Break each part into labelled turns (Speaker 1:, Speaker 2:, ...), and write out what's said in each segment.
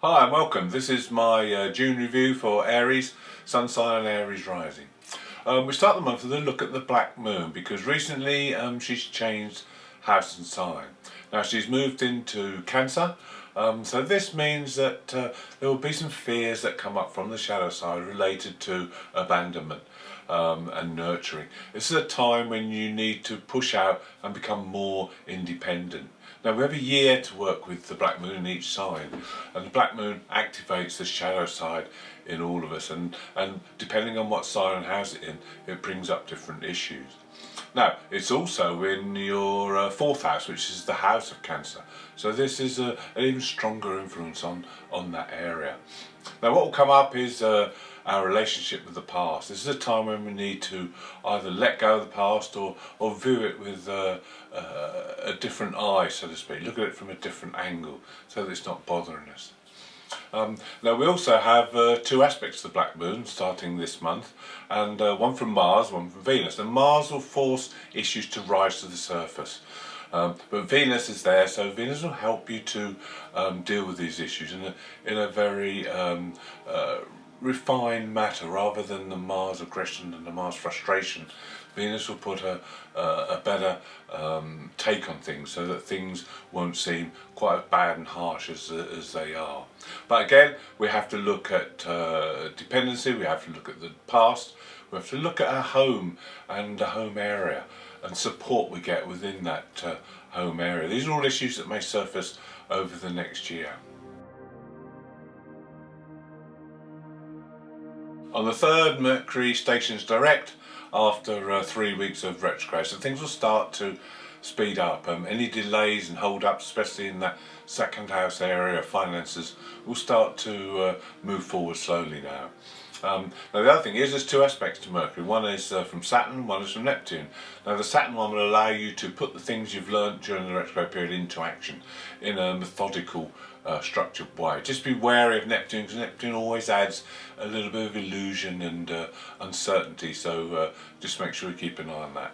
Speaker 1: Hi and welcome. This is my June review for Aries, Sun sign and Aries rising. We start the month with a look at the black moon because recently she's changed house and sign. Now she's moved into Cancer, so this means that there will be some fears that come up from the shadow side related to abandonment and nurturing. This is a time when you need to push out and become more independent. Now we have a year to work with the black moon in each sign, and the black moon activates the shadow side in all of us, and depending on what sign and house it's in, it brings up different issues. Now it's also in your fourth house, which is the house of Cancer, so this is an even stronger influence on that area. Now what will come up is our relationship with the past. This is a time when we need to either let go of the past or view it with a different eye, so to speak. Look at it from a different angle so that it's not bothering us. Now we also have two aspects to the black moon starting this month, and one from Mars, one from Venus. And Mars will force issues to rise to the surface. But Venus is there, so Venus will help you to deal with these issues in a very refined matter, rather than the Mars aggression and the Mars frustration. Venus will put a better take on things so that things won't seem quite as bad and harsh as they are. But again, we have to look at dependency, we have to look at the past, we have to look at our home and the home area and support we get within that home area. These are all issues that may surface over the next year. On the 3rd, Mercury stations direct after 3 weeks of retrograde, so things will start to speed up. Any delays and hold-ups, especially in that second house area of finances, will start to move forward slowly now. Now the other thing is there's two aspects to Mercury. One is from Saturn, one is from Neptune. Now the Saturn one will allow you to put the things you've learnt during the retrograde period into action in a methodical, structured way. Just be wary of Neptune, because Neptune always adds a little bit of illusion and uncertainty, so just make sure you keep an eye on that.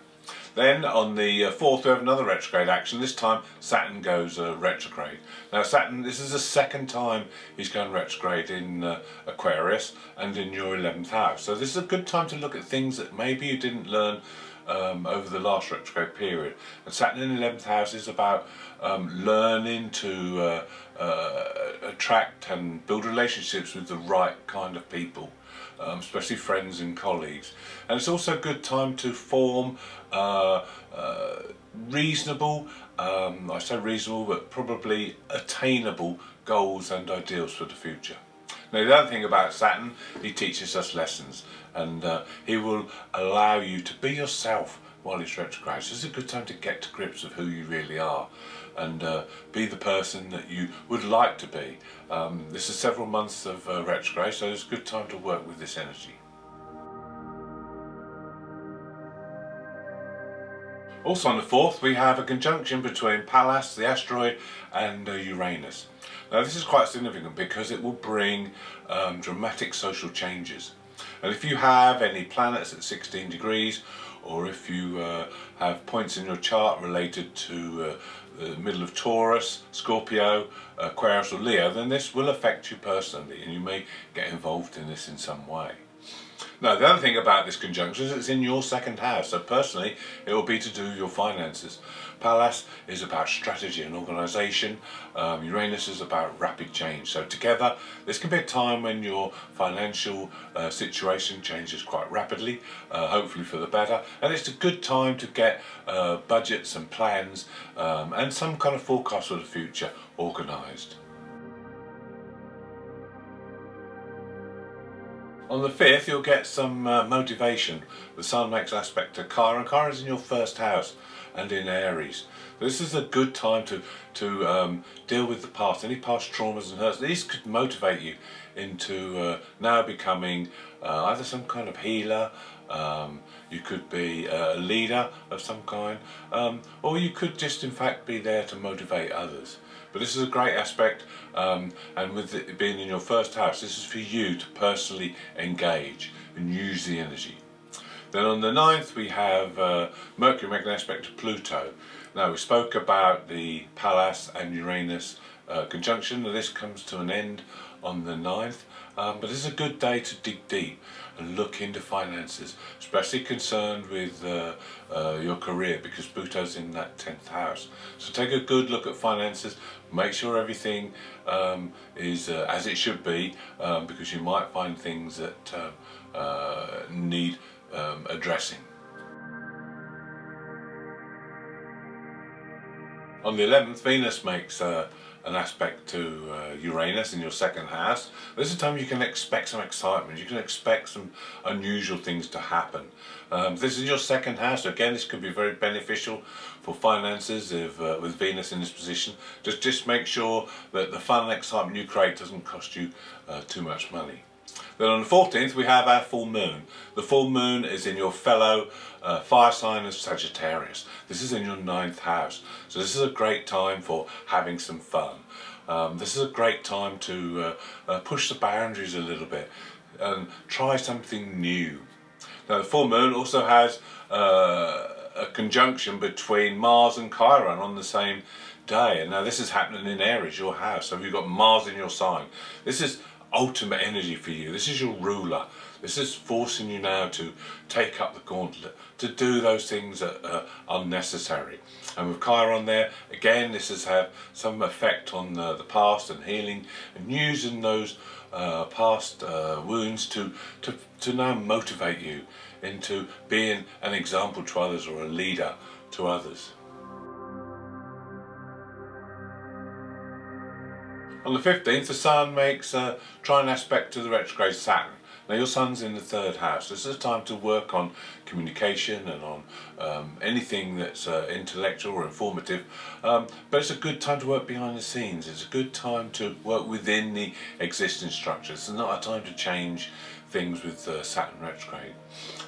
Speaker 1: Then on the 4th we have another retrograde action. This time Saturn goes retrograde. Now Saturn, this is the second time he's going retrograde in Aquarius and in your 11th house. So this is a good time to look at things that maybe you didn't learn over the last retrograde period. And Saturn in the 11th house is about learning to attract and build relationships with the right kind of people. Especially friends and colleagues, and it's also a good time to form reasonable, I say reasonable, but probably attainable goals and ideals for the future. Now the other thing about Saturn, he teaches us lessons, and he will allow you to be yourself while he's retrograde. So it's a good time to get to grips with who you really are and be the person that you would like to be. This is several months of retrograde, so it's a good time to work with this energy. Also on the 4th we have a conjunction between Pallas, the asteroid, and Uranus. Now this is quite significant because it will bring dramatic social changes. And if you have any planets at 16 degrees, or if you have points in your chart related to the middle of Taurus, Scorpio, Aquarius or Leo, then this will affect you personally and you may get involved in this in some way. Now the other thing about this conjunction is it's in your second house, so personally it will be to do with your finances. Pallas is about strategy and organisation, Uranus is about rapid change, so together this can be a time when your financial situation changes quite rapidly, hopefully for the better, and it's a good time to get budgets and plans and some kind of forecast for the future organised. On the 5th you'll get some motivation. The Sun makes aspect to Chiron, and Chiron is in your first house and in Aries. This is a good time to deal with the past, any past traumas and hurts. These could motivate you into now becoming either some kind of healer, you could be a leader of some kind, or you could just in fact be there to motivate others. But this is a great aspect, and with it being in your first house, this is for you to personally engage and use the energy. Then on the 9th we have Mercury making an aspect to Pluto. Now we spoke about the Pallas and Uranus conjunction, and this comes to an end on the 9th. But this is a good day to dig deep and look into finances, especially concerned with your career, because Pluto's in that 10th house. So take a good look at finances, make sure everything is as it should be, because you might find things that need addressing. On the 11th, Venus makes an aspect to Uranus in your 2nd house. This is a time you can expect some excitement, you can expect some unusual things to happen. This is your 2nd house, so again this could be very beneficial for finances if, with Venus in this position. Just make sure that the fun and excitement you create doesn't cost you too much money. Then on the 14th we have our full moon. The full moon is in your fellow fire sign of Sagittarius. This is in your 9th house. So this is a great time for having some fun. This is a great time to push the boundaries a little bit and try something new. Now the full moon also has a conjunction between Mars and Chiron on the same day. And now this is happening in Aries, your house. So you've got Mars in your sign. This is ultimate energy for you. This is your ruler. This is forcing you now to take up the gauntlet, to do those things that are necessary. And with Chiron there, again, this has had some effect on the past and healing, and using those past wounds to now motivate you into being an example to others or a leader to others. On the 15th, the Sun makes a trine aspect to the retrograde Saturn. Now your Sun's in the 3rd house. This is a time to work on communication and on anything that's intellectual or informative. But it's a good time to work behind the scenes. It's a good time to work within the existing structures. It's not a time to change things with Saturn retrograde.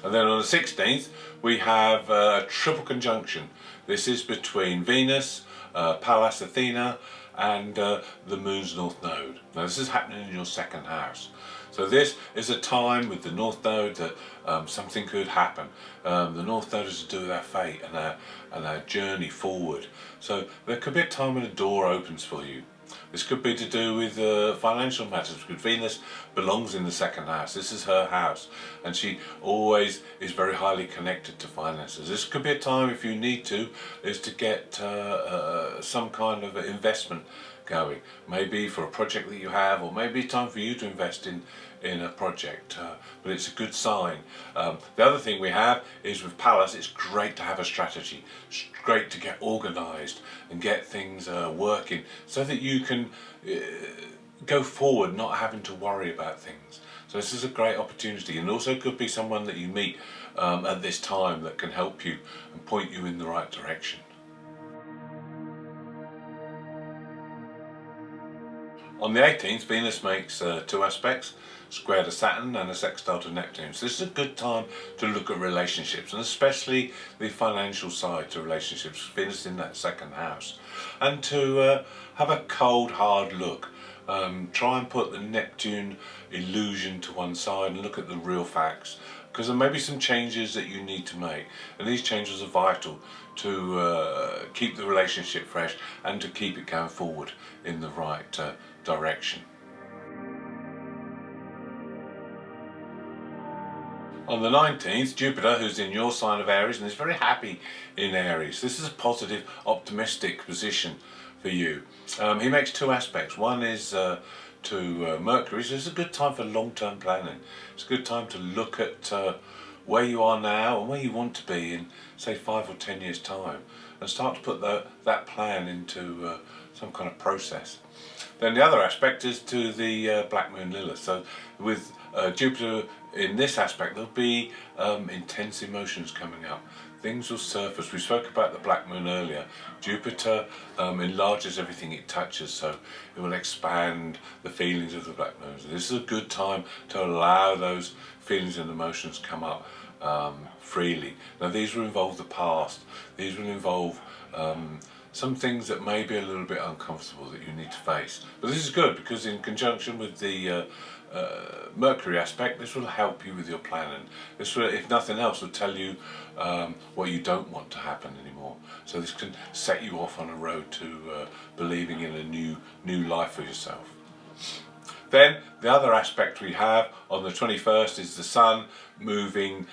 Speaker 1: And then on the 16th, we have a triple conjunction. This is between Venus, Pallas Athena, and the Moon's North Node. Now this is happening in your 2nd house. So this is a time with the North Node that something could happen. The North Node is to do with our fate and our journey forward. So there could be a time when a door opens for you. This could be to do with financial matters, because Venus belongs in the 2nd house. This is her house, and she always is very highly connected to finances. This could be a time, if you need to, is to get some kind of investment going, maybe for a project that you have, or maybe time for you to invest in a project, but it's a good sign. The other thing we have is with Pallas, it's great to have a strategy. It's great to get organised and get things working so that you can go forward not having to worry about things. So this is a great opportunity, and also could be someone that you meet at this time that can help you and point you in the right direction. On the 18th, Venus makes 2 aspects, square to Saturn and a sextile to Neptune. So this is a good time to look at relationships, and especially the financial side to relationships. Venus in that 2nd house. And to have a cold, hard look. Try and put the Neptune illusion to one side and look at the real facts, because there may be some changes that you need to make, and these changes are vital to keep the relationship fresh and to keep it going forward in the right direction. On the 19th, Jupiter, who's in your sign of Aries and is very happy in Aries. This is a positive, optimistic position for you. He makes 2 aspects. One is to Mercury, so it's a good time for long-term planning. It's a good time to look at where you are now and where you want to be in, say, 5 or 10 years' time, and start to put that plan into some kind of process. Then the other aspect is to the Black Moon Lilith. So with Jupiter in this aspect, there'll be intense emotions coming up. Things will surface. We spoke about the Black Moon earlier. Jupiter enlarges everything it touches, so it will expand the feelings of the Black Moon. So this is a good time to allow those feelings and emotions come up freely. Now these will involve the past. These will involve some things that may be a little bit uncomfortable that you need to face. But this is good because in conjunction with the Mercury aspect, this will help you with your planning. This will, if nothing else, will tell you what you don't want to happen anymore. So this can set you off on a road to believing in a new life for yourself. Then the other aspect we have on the 21st is the Sun moving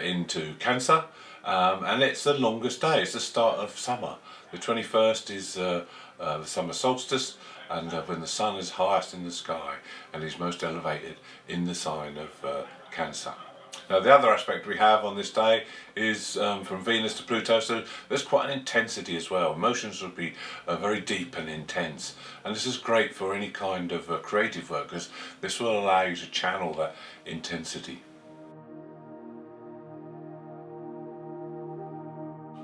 Speaker 1: into Cancer, and it's the longest day. It's the start of summer. The 21st is the summer solstice, and when the Sun is highest in the sky and is most elevated in the sign of Cancer. Now the other aspect we have on this day is from Venus to Pluto, so there's quite an intensity as well. Emotions will be very deep and intense, and this is great for any kind of creative work because this will allow you to channel that intensity.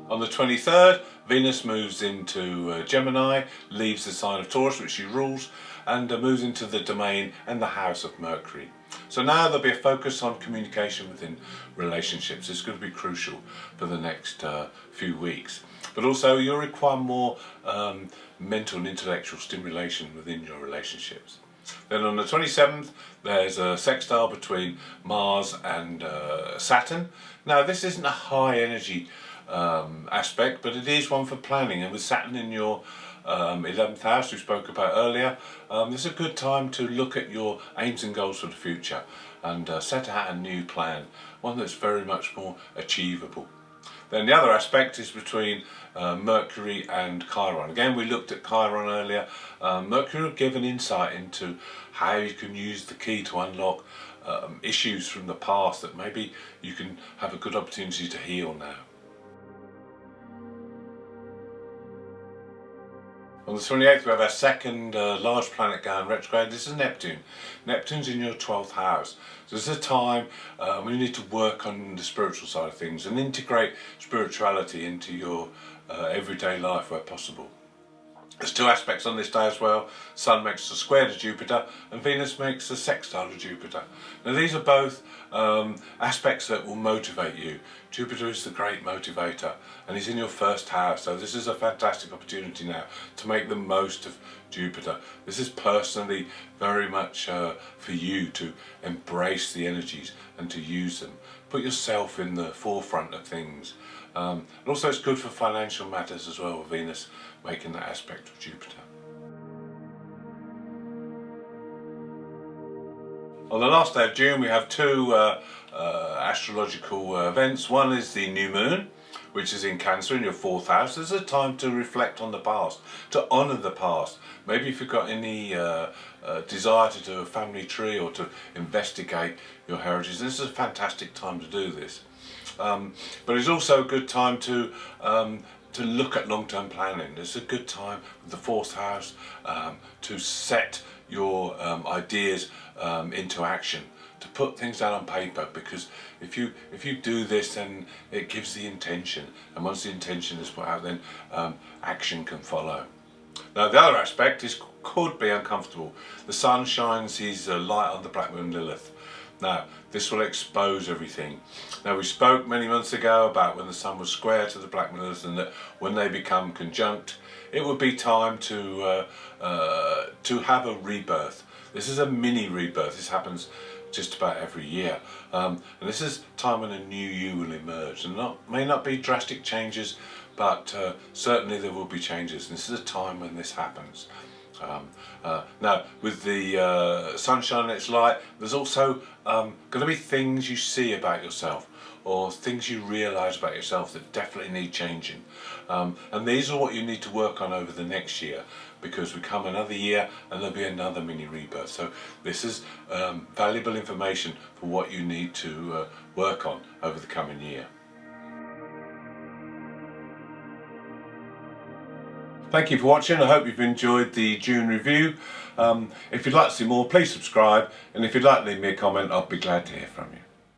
Speaker 1: On the 23rd, Venus moves into Gemini, leaves the sign of Taurus, which she rules, and moves into the domain and the house of Mercury. So now there'll be a focus on communication within relationships. It's going to be crucial for the next few weeks. But also you'll require more mental and intellectual stimulation within your relationships. Then on the 27th, there's a sextile between Mars and Saturn. Now this isn't a high energy aspect, but it is one for planning, and with Saturn in your 11th house we spoke about earlier, this is a good time to look at your aims and goals for the future and set out a new plan, one that's very much more achievable. Then the other aspect is between Mercury and Chiron. Again, we looked at Chiron earlier. Mercury will give an insight into how you can use the key to unlock issues from the past that maybe you can have a good opportunity to heal now. On the 28th we have our second large planet going retrograde. This is Neptune. Neptune's in your 12th house. So this is a time when you need to work on the spiritual side of things and integrate spirituality into your everyday life where possible. There's two aspects on this day as well. Sun makes a square to Jupiter and Venus makes a sextile to Jupiter. Now these are both aspects that will motivate you. Jupiter is the great motivator and he's in your first house, so this is a fantastic opportunity now to make the most of Jupiter. This is personally very much for you to embrace the energies and to use them. Put yourself in the forefront of things. And also it's good for financial matters as well, with Venus making that aspect of Jupiter. On the last day of June we have two astrological events. One is the new moon, which is in Cancer in your 4th house. This is a time to reflect on the past, to honour the past. Maybe if you've got any desire to do a family tree or to investigate your heritage, this is a fantastic time to do this. But it's also a good time to look at long-term planning. It's a good time with the 4th house to set your ideas into action, to put things down on paper, because if you do this, then it gives the intention, and once the intention is put out, then action can follow. Now the other aspect could be uncomfortable. The Sun shines his light on the black moon Lilith. Now this will expose everything. Now we spoke many months ago about when the Sun was square to the black moon Lilith, and that when they become conjunct, it would be time to have a rebirth. This is a mini rebirth. This happens just about every year, and this is time when a new you will emerge, and may not be drastic changes, but certainly there will be changes. And this is a time when this happens. Now with the sunshine and its light, there's also going to be things you see about yourself, or things you realise about yourself that definitely need changing, and these are what you need to work on over the next year, because we come another year and there'll be another mini rebirth. So this is valuable information for what you need to work on over the coming year. Thank you for watching. I hope you've enjoyed the June review. If you'd like to see more, please subscribe, and if you'd like to leave me a comment, I'll be glad to hear from you.